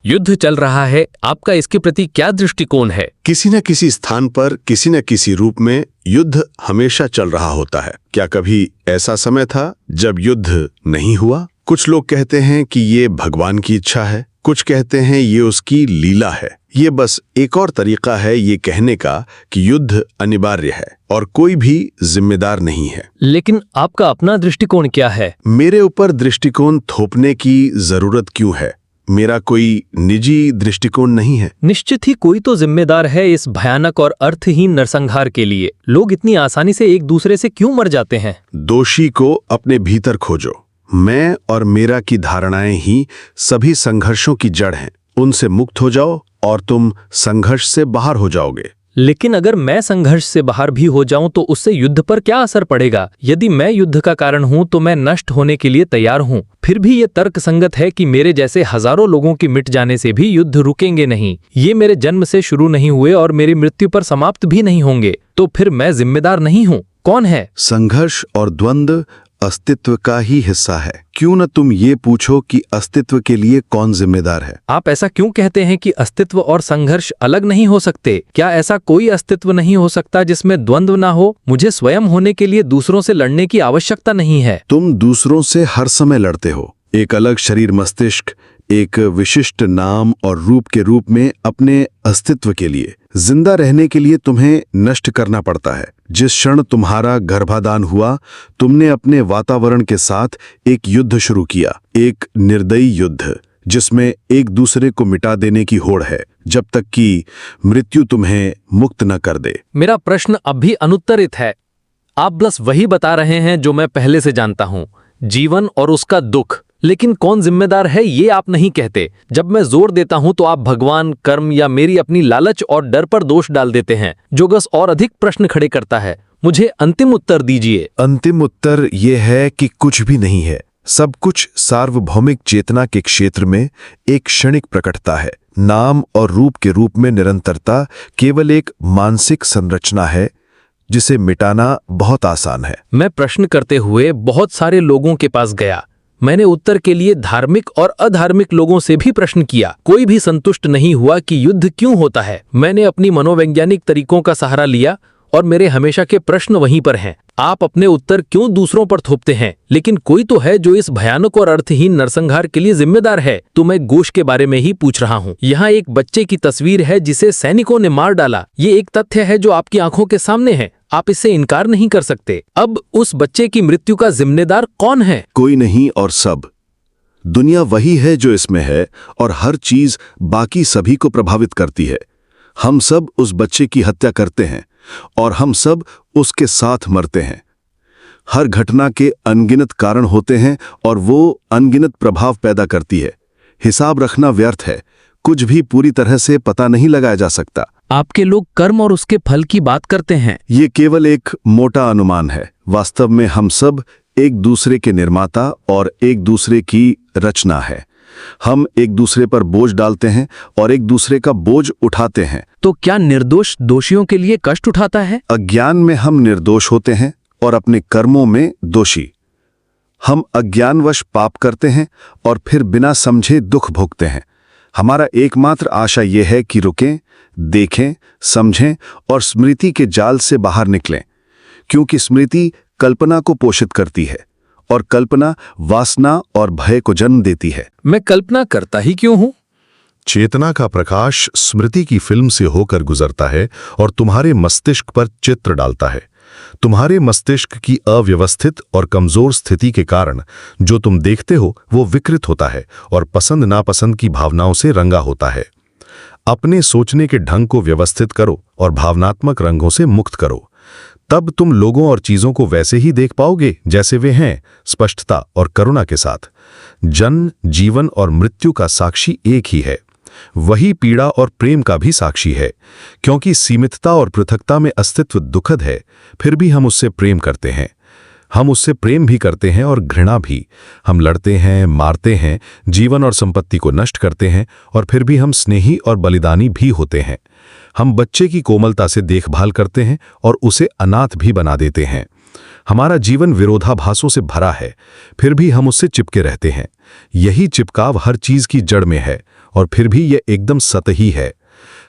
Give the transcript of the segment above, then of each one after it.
युद्ध चल रहा है, आपका इसके प्रति क्या दृष्टिकोण है? किसी न किसी स्थान पर किसी न किसी रूप में युद्ध हमेशा चल रहा होता है। क्या कभी ऐसा समय था जब युद्ध नहीं हुआ? कुछ लोग कहते हैं कि ये भगवान की इच्छा है, कुछ कहते हैं ये उसकी लीला है। ये बस एक और तरीका है ये कहने का कि युद्ध अनिवार्य है और कोई भी जिम्मेदार नहीं है। लेकिन आपका अपना दृष्टिकोण क्या है? मेरे ऊपर दृष्टिकोण थोपने की जरूरत क्यों है? मेरा कोई निजी दृष्टिकोण नहीं है। निश्चित ही कोई तो जिम्मेदार है इस भयानक और अर्थहीन नरसंहार के लिए। लोग इतनी आसानी से एक दूसरे से क्यों मर जाते हैं? दोषी को अपने भीतर खोजो। मैं और मेरा की धारणाएं ही सभी संघर्षों की जड़ हैं। उनसे मुक्त हो जाओ और तुम संघर्ष से बाहर हो जाओगे। लेकिन अगर मैं संघर्ष से बाहर भी हो जाऊं तो उससे युद्ध पर क्या असर पड़ेगा? यदि मैं युद्ध का कारण हूं तो मैं नष्ट होने के लिए तैयार हूं। फिर भी ये तर्कसंगत है कि मेरे जैसे हजारों लोगों के मिट जाने से भी युद्ध रुकेंगे नहीं। ये मेरे जन्म से शुरू नहीं हुए और मेरी मृत्यु पर समाप्त भी नहीं होंगे। तो फिर मैं जिम्मेदार नहीं हूं। कौन है? संघर्ष और द्वंद्व अस्तित्व का ही हिस्सा है। क्यों न तुम ये पूछो कि अस्तित्व के लिए कौन जिम्मेदार है? आप ऐसा क्यों कहते हैं कि अस्तित्व और संघर्ष अलग नहीं हो सकते? क्या ऐसा कोई अस्तित्व नहीं हो सकता जिसमें द्वंद्व ना हो? मुझे स्वयं होने के लिए दूसरों से लड़ने की आवश्यकता नहीं है। तुम दूसरों से हर समय लड़ते हो। एक अलग शरीर मस्तिष्क, एक विशिष्ट नाम और रूप के रूप में अपने अस्तित्व के लिए, जिंदा रहने के लिए तुम्हें नष्ट करना पड़ता है। जिस क्षण तुम्हारा गर्भाधान हुआ, तुमने अपने वातावरण के साथ एक युद्ध शुरू किया, एक निर्दयी युद्ध जिसमें एक दूसरे को मिटा देने की होड़ है, जब तक कि मृत्यु तुम्हें मुक्त न कर दे। मेरा प्रश्न अब भी अनुत्तरित है। आप बस वही बता रहे हैं जो मैं पहले से जानता हूं, जीवन और उसका दुख। लेकिन कौन जिम्मेदार है ये आप नहीं कहते। जब मैं जोर देता हूं तो आप भगवान, कर्म या मेरी अपनी लालच और डर पर दोष डाल देते हैं, जो बस और अधिक प्रश्न खड़े करता है। मुझे अंतिम उत्तर दीजिए। अंतिम उत्तर ये है कि कुछ भी नहीं है। सब कुछ सार्वभौमिक चेतना के क्षेत्र में एक क्षणिक प्रकटता है। नाम और रूप के रूप में निरंतरता केवल एक मानसिक संरचना है जिसे मिटाना बहुत आसान है। मैं प्रश्न करते हुए बहुत सारे लोगों के पास गया। मैंने उत्तर के लिए धार्मिक और अधार्मिक लोगों से भी प्रश्न किया। कोई भी संतुष्ट नहीं हुआ कि युद्ध क्यों होता है। मैंने अपनी मनोवैज्ञानिक तरीकों का सहारा लिया और मेरे हमेशा के प्रश्न वहीं पर हैं। आप अपने उत्तर क्यों दूसरों पर थोपते हैं? लेकिन कोई तो है जो इस भयानक और अर्थहीन नरसंहार के लिए जिम्मेदार है। तो मैं गोश के बारे में ही पूछ रहा हूँ। यहाँ एक बच्चे की तस्वीर है जिसे सैनिकों ने मार डाला। ये एक तथ्य है जो आपकी आंखों के सामने है। आप इससे इनकार नहीं कर सकते। अब उस बच्चे की मृत्यु का जिम्मेदार कौन है? कोई नहीं और सब। दुनिया वही है जो इसमें है और हर चीज बाकी सभी को प्रभावित करती है। हम सब उस बच्चे की हत्या करते हैं और हम सब उसके साथ मरते हैं। हर घटना के अनगिनत कारण होते हैं और वो अनगिनत प्रभाव पैदा करती है। हिसाब रखना व्यर्थ है। कुछ भी पूरी तरह से पता नहीं लगाया जा सकता। आपके लोग कर्म और उसके फल की बात करते हैं। ये केवल एक मोटा अनुमान है। वास्तव में हम सब एक दूसरे के निर्माता और एक दूसरे की रचना है। हम एक दूसरे पर बोझ डालते हैं और एक दूसरे का बोझ उठाते हैं। तो क्या निर्दोष दोषियों के लिए कष्ट उठाता है? अज्ञान में हम निर्दोष होते हैं और अपने कर्मों में दोषी। हम अज्ञानवश पाप करते हैं और फिर बिना समझे दुख भोगते हैं। हमारा एकमात्र आशा यह है कि रुकें, देखें, समझें और स्मृति के जाल से बाहर निकलें, क्योंकि स्मृति कल्पना को पोषित करती है और कल्पना वासना और भय को जन्म देती है। मैं कल्पना करता ही क्यों हूं? चेतना का प्रकाश स्मृति की फिल्म से होकर गुजरता है और तुम्हारे मस्तिष्क पर चित्र डालता है। तुम्हारे मस्तिष्क की अव्यवस्थित और कमजोर स्थिति के कारण जो तुम देखते हो वो विकृत होता है और पसंद नापसंद की भावनाओं से रंगा होता है। अपने सोचने के ढंग को व्यवस्थित करो और भावनात्मक रंगों से मुक्त करो। तब तुम लोगों और चीजों को वैसे ही देख पाओगे जैसे वे हैं, स्पष्टता और करुणा के साथ। जन्म, जीवन और मृत्यु का साक्षी एक ही है। वही पीड़ा और प्रेम का भी साक्षी है। क्योंकि सीमितता और पृथकता में अस्तित्व दुखद है, फिर भी हम उससे प्रेम करते हैं। हम उससे प्रेम भी करते हैं और घृणा भी। हम लड़ते हैं, मारते हैं, जीवन और संपत्ति को नष्ट करते हैं और फिर भी हम स्नेही और बलिदानी भी होते हैं। हम बच्चे की कोमलता से देखभाल करते हैं और उसे अनाथ भी बना देते हैं। हमारा जीवन विरोधाभासों से भरा है, फिर भी हम उससे चिपके रहते हैं। यही चिपकाव हर चीज की जड़ में है, और फिर भी यह एकदम सतही है।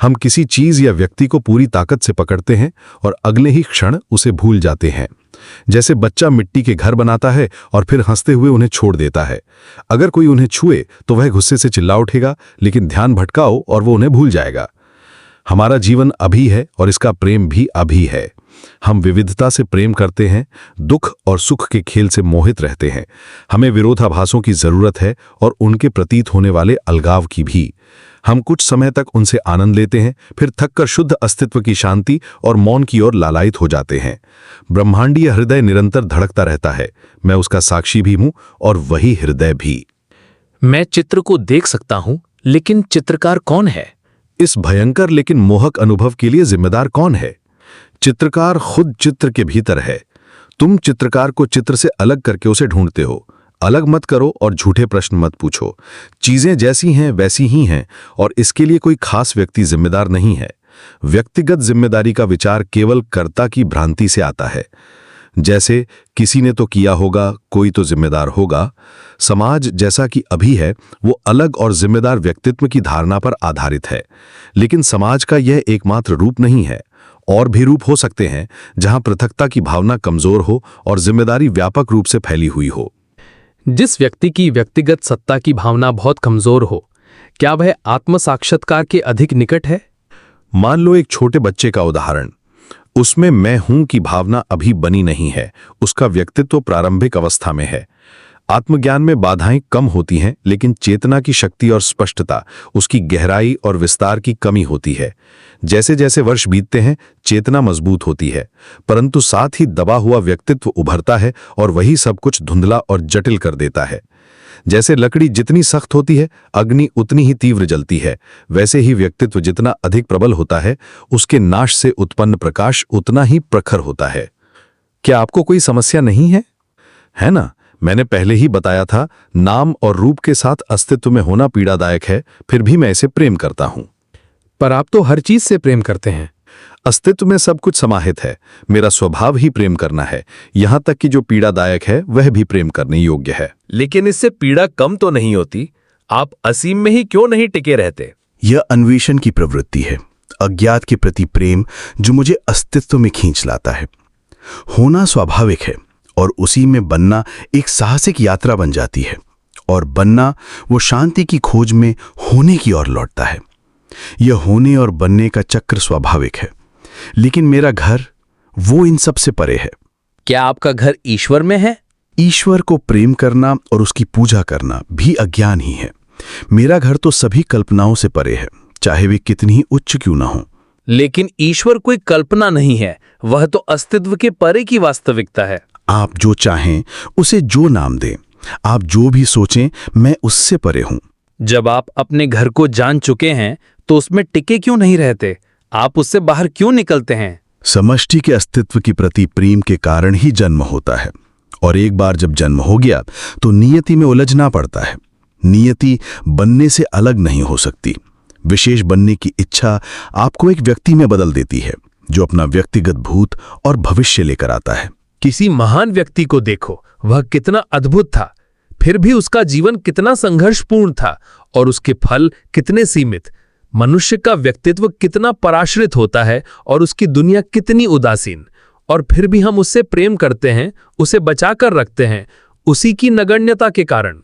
हम किसी चीज या व्यक्ति को पूरी ताकत से पकड़ते हैं और अगले ही क्षण उसे भूल जाते हैं। जैसे बच्चा मिट्टी के घर बनाता है और फिर हंसते हुए उन्हें छोड़ देता है। अगर कोई उन्हें छुए तो वह गुस्से से चिल्ला उठेगा, लेकिन ध्यान भटकाओ और वो उन्हें भूल जाएगा। हमारा जीवन अभी है और इसका प्रेम भी अभी है। हम विविधता से प्रेम करते हैं, दुख और सुख के खेल से मोहित रहते हैं। हमें विरोधाभासों की जरूरत है और उनके प्रतीत होने वाले अलगाव की भी। हम कुछ समय तक उनसे आनंद लेते हैं, फिर थककर शुद्ध अस्तित्व की शांति और मौन की ओर लालायित हो जाते हैं। ब्रह्मांडीय हृदय निरंतर धड़कता रहता है। मैं उसका साक्षी भी हूं और वही हृदय भी। मैं चित्र को देख सकता हूं, लेकिन चित्रकार कौन है? इस भयंकर लेकिन मोहक अनुभव के लिए जिम्मेदार कौन है? चित्रकार खुद चित्र के भीतर है। तुम चित्रकार को चित्र से अलग करके उसे ढूंढते हो। अलग मत करो और झूठे प्रश्न मत पूछो। चीजें जैसी हैं वैसी ही हैं, और इसके लिए कोई खास व्यक्ति जिम्मेदार नहीं है। व्यक्तिगत जिम्मेदारी का विचार केवल कर्ता की भ्रांति से आता है। जैसे किसी ने तो किया होगा, कोई तो जिम्मेदार होगा। समाज जैसा कि अभी है वो अलग और जिम्मेदार व्यक्तित्व की धारणा पर आधारित है, लेकिन समाज का यह एकमात्र रूप नहीं है। और भी रूप हो सकते हैं जहां पृथकता की भावना कमजोर हो और जिम्मेदारी व्यापक रूप से फैली हुई हो। जिस व्यक्ति की व्यक्तिगत सत्ता की भावना बहुत कमजोर हो, क्या वह आत्म साक्षात्कार के अधिक निकट है? मान लो एक छोटे बच्चे का उदाहरण। उसमें मैं हूं की भावना अभी बनी नहीं है। उसका व्यक्तित्व प्रारंभिक अवस्था में है। आत्मज्ञान में बाधाएं कम होती हैं, लेकिन चेतना की शक्ति और स्पष्टता, उसकी गहराई और विस्तार की कमी होती है। जैसे जैसे वर्ष बीतते हैं, चेतना मजबूत होती है, परंतु साथ ही दबा हुआ व्यक्तित्व उभरता है और वही सब कुछ धुंधला और जटिल कर देता है। जैसे लकड़ी जितनी सख्त होती है, अग्नि उतनी ही तीव्र जलती है, वैसे ही व्यक्तित्व जितना अधिक प्रबल होता है, उसके नाश से उत्पन्न प्रकाश उतना ही प्रखर होता है। क्या आपको कोई समस्या नहीं है? है ना? मैंने पहले ही बताया था, नाम और रूप के साथ अस्तित्व में होना पीड़ादायक है, फिर भी मैं इसे प्रेम करता हूं। पर आप तो हर चीज से प्रेम करते हैं। अस्तित्व में सब कुछ समाहित है। मेरा स्वभाव ही प्रेम करना है। यहां तक कि जो पीड़ादायक है वह भी प्रेम करने योग्य है। लेकिन इससे पीड़ा कम तो नहीं होती। आप असीम में ही क्यों नहीं टिके रहते? यह अन्वेषण की प्रवृत्ति है, अज्ञात के प्रति प्रेम जो मुझे अस्तित्व में खींच लाता है। होना स्वाभाविक है और उसी में बनना एक साहसिक यात्रा बन जाती है, और बनना वो शांति की खोज में होने की ओर लौटता है। यह होने और बनने का चक्र स्वाभाविक है, लेकिन मेरा घर वो इन सब से परे है। क्या आपका घर ईश्वर में है? ईश्वर को प्रेम करना और उसकी पूजा करना भी अज्ञान ही है। मेरा घर तो सभी कल्पनाओं से परे है, चाहे वे कितनी ही उच्च क्यों ना हो। लेकिन ईश्वर कोई कल्पना नहीं है, वह तो अस्तित्व के परे की वास्तविकता है। आप जो चाहें उसे जो नाम दें, आप जो भी सोचें, मैं उससे परे हूं। जब आप अपने घर को जान चुके हैं तो उसमें टिके क्यों नहीं रहते? आप उससे बाहर क्यों निकलते हैं? समष्टि के अस्तित्व के प्रति प्रेम के कारण ही जन्म होता है, और एक बार जब जन्म हो गया तो नियति में उलझना पड़ता है। नियति बनने से अलग नहीं हो सकती। विशेष बनने की इच्छा आपको एक व्यक्ति में बदल देती है, जो अपना व्यक्तिगत भूत और भविष्य लेकर आता है। किसी महान व्यक्ति को देखो, वह कितना अद्भुत था, फिर भी उसका जीवन कितना संघर्षपूर्ण था और उसके फल कितने सीमित। मनुष्य का व्यक्तित्व कितना पराश्रित होता है और उसकी दुनिया कितनी उदासीन, और फिर भी हम उससे प्रेम करते हैं, उसे बचाकर रखते हैं, उसी की नगण्यता के कारण।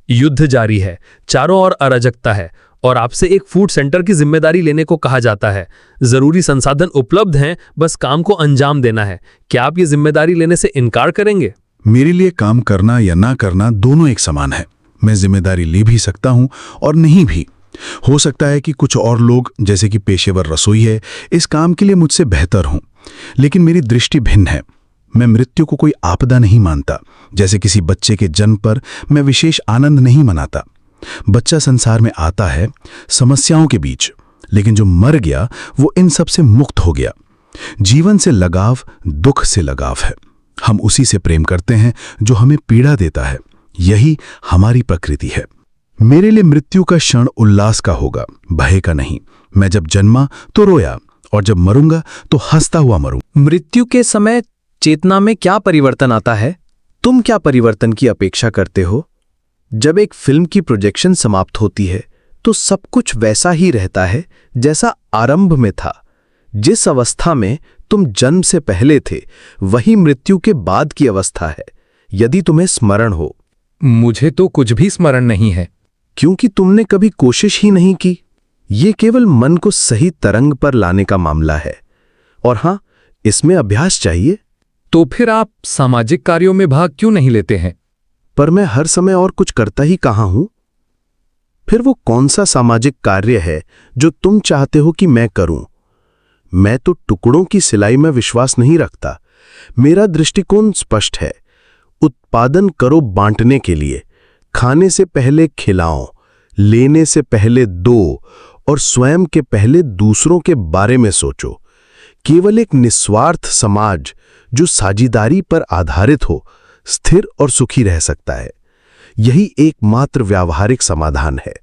युद्ध जारी है, चारों ओर अराजकता है, और आपसे एक फूड सेंटर की जिम्मेदारी लेने को कहा जाता है। जरूरी संसाधन उपलब्ध हैं, बस काम को अंजाम देना है। क्या आप ये जिम्मेदारी लेने से इनकार करेंगे? मेरे लिए काम करना या ना करना दोनों एक समान है। मैं जिम्मेदारी ले भी सकता हूं और नहीं भी। हो सकता है कि कुछ और लोग, जैसे कि पेशेवर रसोई है, इस काम के लिए मुझसे बेहतर हों, लेकिन मेरी दृष्टि भिन्न है। मैं मृत्यु को कोई आपदा नहीं मानता। जैसे किसी बच्चे के जन्म पर मैं विशेष आनंद नहीं मनाता। बच्चा संसार में आता है समस्याओं के बीच, लेकिन जो मर गया वो इन सब से मुक्त हो गया। जीवन से लगाव दुख से लगाव है। हम उसी से प्रेम करते हैं जो हमें पीड़ा देता है। यही हमारी प्रकृति है। मेरे लिए मृत्यु का क्षण उल्लास का होगा, भय का नहीं। मैं जब जन्मा तो रोया, और जब मरूंगा तो हंसता हुआ मरूं। मृत्यु के समय चेतना में क्या परिवर्तन आता है? तुम क्या परिवर्तन की अपेक्षा करते हो? जब एक फिल्म की प्रोजेक्शन समाप्त होती है तो सब कुछ वैसा ही रहता है जैसा आरंभ में था। जिस अवस्था में तुम जन्म से पहले थे वही मृत्यु के बाद की अवस्था है, यदि तुम्हें स्मरण हो। मुझे तो कुछ भी स्मरण नहीं है। क्योंकि तुमने कभी कोशिश ही नहीं की। ये केवल मन को सही तरंग पर लाने का मामला है, और हां, इसमें अभ्यास चाहिए। तो फिर आप सामाजिक कार्यों में भाग क्यों नहीं लेते हैं? पर मैं हर समय और कुछ करता ही कहां हूं। फिर वो कौन सा सामाजिक कार्य है जो तुम चाहते हो कि मैं करूं? मैं तो टुकड़ों की सिलाई में विश्वास नहीं रखता। मेरा दृष्टिकोण स्पष्ट है। उत्पादन करो बांटने के लिए। खाने से पहले खिलाओ, लेने से पहले दो, और स्वयं के पहले दूसरों के बारे में सोचो। केवल एक निस्वार्थ समाज जो साझेदारी पर आधारित हो स्थिर और सुखी रह सकता है। यही एकमात्र व्यावहारिक समाधान है।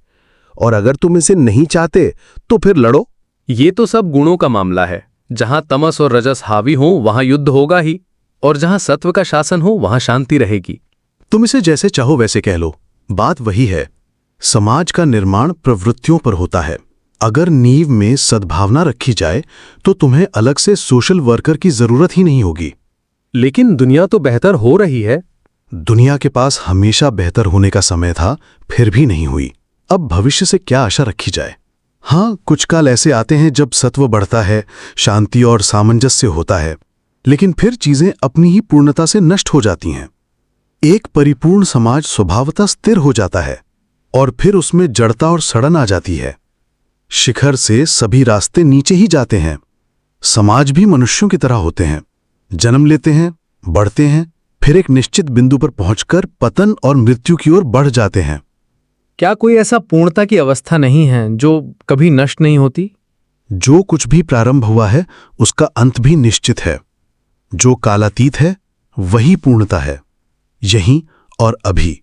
और अगर तुम इसे नहीं चाहते तो फिर लड़ो। ये तो सब गुणों का मामला है। जहां तमस और रजस हावी हो वहां युद्ध होगा ही, और जहां सत्व का शासन हो वहां शांति रहेगी। तुम इसे जैसे चाहो वैसे कह लो, बात वही है। समाज का निर्माण प्रवृत्तियों पर होता है। अगर नींव में सद्भावना रखी जाए तो तुम्हें अलग से सोशल वर्कर की जरूरत ही नहीं होगी। लेकिन दुनिया तो बेहतर हो रही है। दुनिया के पास हमेशा बेहतर होने का समय था, फिर भी नहीं हुई। अब भविष्य से क्या आशा रखी जाए? हाँ, कुछ काल ऐसे आते हैं जब सत्व बढ़ता है, शांति और सामंजस्य होता है, लेकिन फिर चीजें अपनी ही पूर्णता से नष्ट हो जाती हैं। एक परिपूर्ण समाज स्वभावतः स्थिर हो जाता है, और फिर उसमें जड़ता और सड़न आ जाती है। शिखर से सभी रास्ते नीचे ही जाते हैं। समाज भी मनुष्यों की तरह होते हैं, जन्म लेते हैं, बढ़ते हैं, फिर एक निश्चित बिंदु पर पहुंचकर पतन और मृत्यु की ओर बढ़ जाते हैं। क्या कोई ऐसा पूर्णता की अवस्था नहीं है जो कभी नष्ट नहीं होती? जो कुछ भी प्रारंभ हुआ है उसका अंत भी निश्चित है। जो कालातीत है वही पूर्णता है, यहीं और अभी।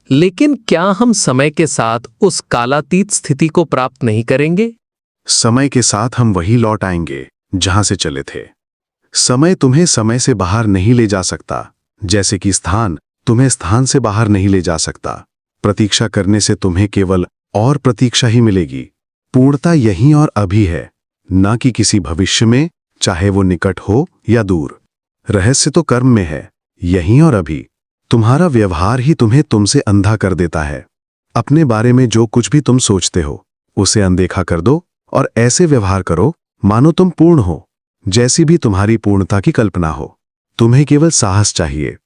लेकिन क्या हम समय के साथ उस कालातीत स्थिति को प्राप्त नहीं करेंगे? समय के साथ हम वही लौट आएंगे जहां से चले थे। समय तुम्हें समय से बाहर नहीं ले जा सकता, जैसे कि स्थान तुम्हें स्थान से बाहर नहीं ले जा सकता। प्रतीक्षा करने से तुम्हें केवल और प्रतीक्षा ही मिलेगी। पूर्णता यहीं और अभी है, न कि किसी भविष्य में, चाहे वो निकट हो या दूर। रहस्य तो कर्म में है, यहीं और अभी। तुम्हारा व्यवहार ही तुम्हें तुमसे अंधा कर देता है। अपने बारे में जो कुछ भी तुम सोचते हो उसे अनदेखा कर दो और ऐसे व्यवहार करो मानो तुम पूर्ण हो, जैसी भी तुम्हारी पूर्णता की कल्पना हो। तुम्हें केवल साहस चाहिए।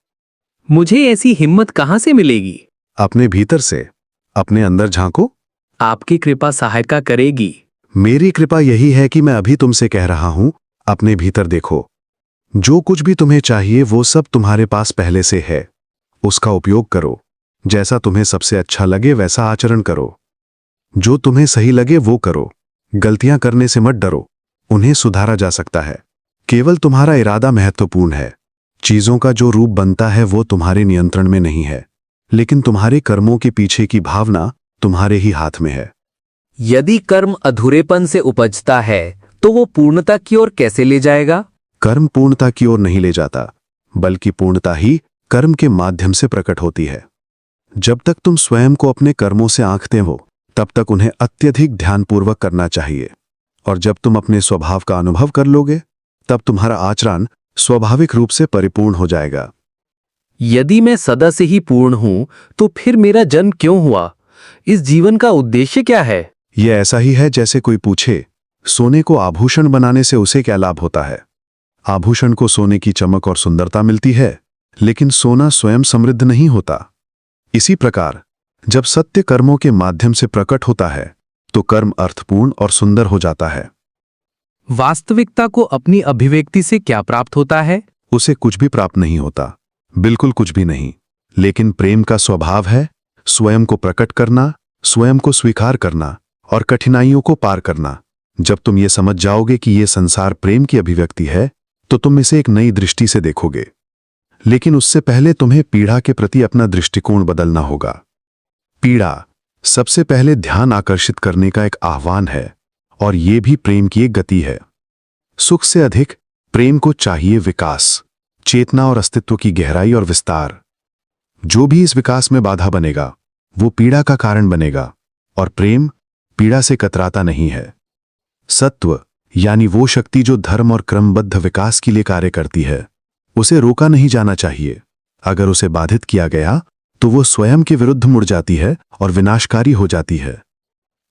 मुझे ऐसी हिम्मत कहां से मिलेगी? अपने भीतर से। अपने अंदर झांको। आपकी कृपा सहायता करेगी। मेरी कृपा यही है कि मैं अभी तुमसे कह रहा हूं, अपने भीतर देखो। जो कुछ भी तुम्हें चाहिए वो सब तुम्हारे पास पहले से है। उसका उपयोग करो। जैसा तुम्हें सबसे अच्छा लगे वैसा आचरण करो। जो तुम्हें सही लगे वो करो। गलतियां करने से मत डरो, उन्हें सुधारा जा सकता है। केवल तुम्हारा इरादा महत्वपूर्ण है। चीजों का जो रूप बनता है वो तुम्हारे नियंत्रण में नहीं है, लेकिन तुम्हारे कर्मों के पीछे की भावना तुम्हारे ही हाथ में है। यदि कर्म अधूरेपन से उपजता है तो वो पूर्णता की ओर कैसे ले जाएगा? कर्म पूर्णता की ओर नहीं ले जाता, बल्कि पूर्णता ही कर्म के माध्यम से प्रकट होती है। जब तक तुम स्वयं को अपने कर्मों से आंकते हो तब तक उन्हें अत्यधिक ध्यानपूर्वक करना चाहिए, और जब तुम अपने स्वभाव का अनुभव कर लोगे तब तुम्हारा आचरण स्वाभाविक रूप से परिपूर्ण हो जाएगा। यदि मैं सदा से ही पूर्ण हूं तो फिर मेरा जन्म क्यों हुआ? इस जीवन का उद्देश्य क्या है? यह ऐसा ही है जैसे कोई पूछे, सोने को आभूषण बनाने से उसे क्या लाभ होता है? आभूषण को सोने की चमक और सुंदरता मिलती है, लेकिन सोना स्वयं समृद्ध नहीं होता। इसी प्रकार जब सत्य कर्मों के माध्यम से प्रकट होता है तो कर्म अर्थपूर्ण और सुंदर हो जाता है। वास्तविकता को अपनी अभिव्यक्ति से क्या प्राप्त होता है? उसे कुछ भी प्राप्त नहीं होता, बिल्कुल कुछ भी नहीं। लेकिन प्रेम का स्वभाव है स्वयं को प्रकट करना, स्वयं को स्वीकार करना और कठिनाइयों को पार करना। जब तुम ये समझ जाओगे कि ये संसार प्रेम की अभिव्यक्ति है तो तुम इसे एक नई दृष्टि से देखोगे। लेकिन उससे पहले तुम्हें पीड़ा के प्रति अपना दृष्टिकोण बदलना होगा। पीड़ा सबसे पहले ध्यान आकर्षित करने का एक आह्वान है, और ये भी प्रेम की एक गति है। सुख से अधिक प्रेम को चाहिए विकास, चेतना और अस्तित्व की गहराई और विस्तार। जो भी इस विकास में बाधा बनेगा वो पीड़ा का कारण बनेगा, और प्रेम पीड़ा से कतराता नहीं है। सत्व यानी वो शक्ति जो धर्म और क्रमबद्ध विकास के लिए कार्य करती है, उसे रोका नहीं जाना चाहिए। अगर उसे बाधित किया गया तो वो स्वयं के विरुद्ध मुड़ जाती है और विनाशकारी हो जाती है।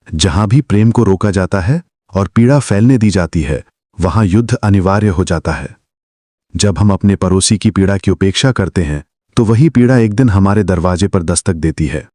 जहां भी प्रेम को रोका जाता है और पीड़ा फैलने दी जाती है, वहां युद्ध अनिवार्य हो जाता है। जब हम अपने पड़ोसी की पीड़ा की उपेक्षा करते हैं तो वही पीड़ा एक दिन हमारे दरवाजे पर दस्तक देती है।